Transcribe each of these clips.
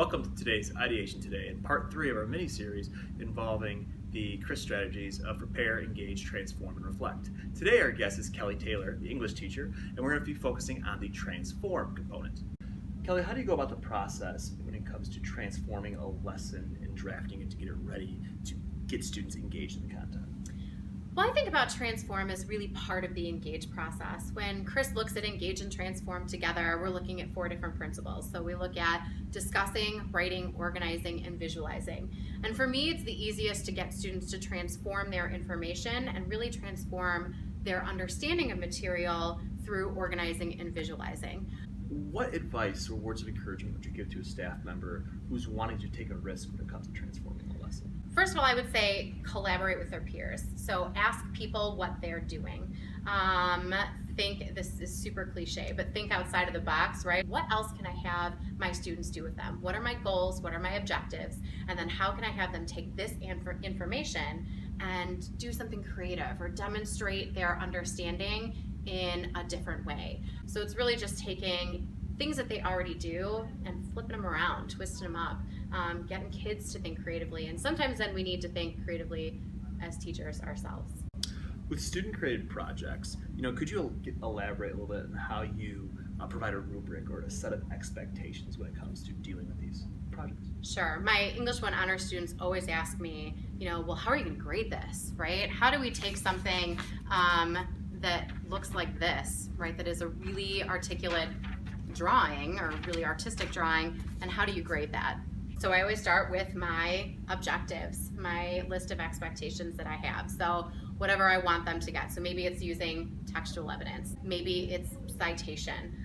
Welcome to today's Ideation Today, in part 3 of our mini-series involving the CRISP strategies of prepare, engage, transform, and reflect. Today our guest is Kelly Taylor, the English teacher, and we're going to be focusing on the transform component. Kelly, how do you go about the process when it comes to transforming a lesson and drafting it to get it ready to get students engaged in the content? Well, I think about transform as really part of the engage process. When Chris looks at engage and transform together, we're looking at 4 different principles. So we look at discussing, writing, organizing, and visualizing. And for me, it's the easiest to get students to transform their information and really transform their understanding of material through organizing and visualizing. What advice or words of encouragement would you give to a staff member who's wanting to take a risk when it comes to transforming a lesson? First of all, I would say collaborate with their peers. So ask people what they're doing. Think, this is super cliche, but think outside of the box, right? What else can I have my students do with them? What are my goals? What are my objectives? And then how can I have them take this information and do something creative or demonstrate their understanding in a different way? So it's really just taking things that they already do and flipping them around, twisting them up, getting kids to think creatively. And sometimes then we need to think creatively as teachers ourselves. With student-created projects, could you elaborate a little bit on how you provide a rubric or a set of expectations when it comes to dealing with these projects? Sure. My English 1 honor students always ask me, well, how are you going to grade this, right? How do we take something that looks like this, right, that is a really articulate drawing or really artistic drawing, and how do you grade that? So I always start with my objectives, my list of expectations that I have. So whatever I want them to get. So maybe it's using textual evidence, maybe it's citation.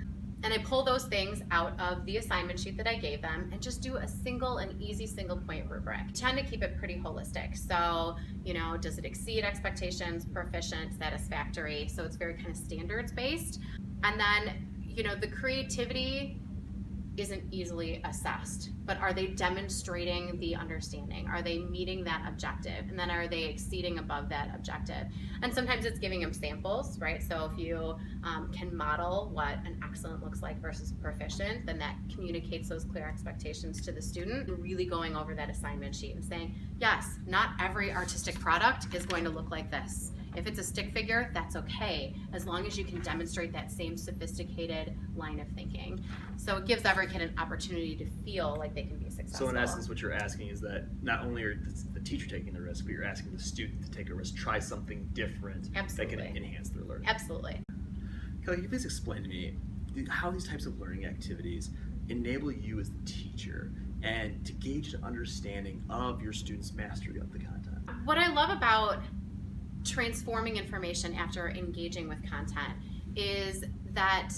And I pull those things out of the assignment sheet that I gave them and just do a single and easy single point rubric. I tend to keep it pretty holistic. So, does it exceed expectations, proficient, satisfactory? So it's very kind of standards based. And then, the creativity isn't easily assessed, but are they demonstrating the understanding? Are they meeting that objective? And then are they exceeding above that objective? And sometimes it's giving them samples, right? So if you can model what an excellent looks like versus proficient, then that communicates those clear expectations to the student. And really going over that assignment sheet and saying, yes, not every artistic product is going to look like this. If it's a stick figure, that's okay, as long as you can demonstrate that same sophisticated line of thinking. So it gives every kid an opportunity to feel like they can be successful. So in essence, what you're asking is that not only are the teacher taking the risk, but you're asking the student to take a risk, try something different Absolutely. that can enhance their learning. Absolutely. Kelly, can you please explain to me how these types of learning activities enable you as the teacher and to gauge an understanding of your students' mastery of the content? What I love about transforming information after engaging with content is that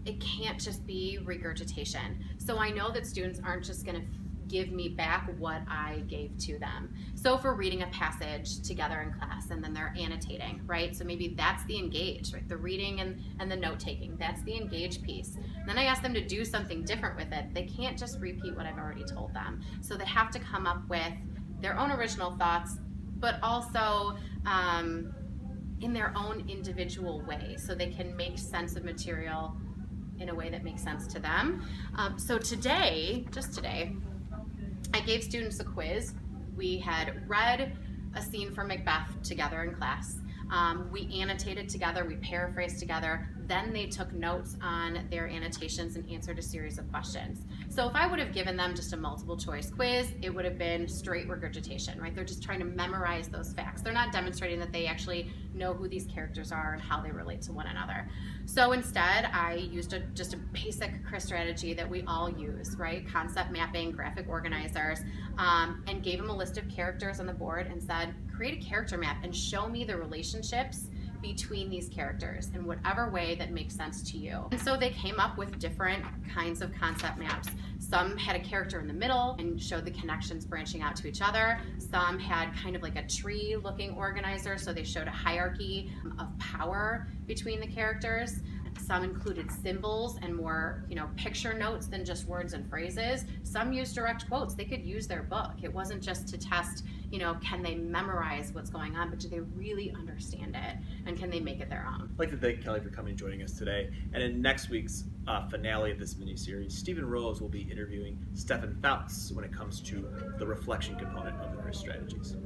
it can't just be regurgitation. So I know that students aren't just going to give me back what I gave to them. So if we're reading a passage together in class and then they're annotating, right? So maybe that's the engage, right? The reading and the note taking, that's the engage piece. And then I ask them to do something different with it. They can't just repeat what I've already told them. So they have to come up with their own original thoughts, but also in their own individual way, so they can make sense of material in a way that makes sense to them. So today, just today, I gave students a quiz. We had read a scene from Macbeth together in class. We annotated together, we paraphrased together, then they took notes on their annotations and answered a series of questions. So if I would have given them just a multiple choice quiz, it would have been straight regurgitation, right? They're just trying to memorize those facts. They're not demonstrating that they actually know who these characters are and how they relate to one another. So instead, I used just a basic CRISP strategy that we all use, right? Concept mapping, graphic organizers, and gave them a list of characters on the board and said, create a character map and show me the relationships between these characters in whatever way that makes sense to you. And so they came up with different kinds of concept maps. Some had a character in the middle and showed the connections branching out to each other. Some had kind of like a tree looking organizer, so they showed a hierarchy of power between the characters. Some included symbols and more, picture notes than just words and phrases. Some used direct quotes. They could use their book. It wasn't just to test, can they memorize what's going on, but do they really understand it, and can they make it their own? I'd like to thank Kelly for coming and joining us today. And in next week's finale of this mini-series, Stephen Rose will be interviewing Stefan Fouts when it comes to the reflection component of the CRISP strategies.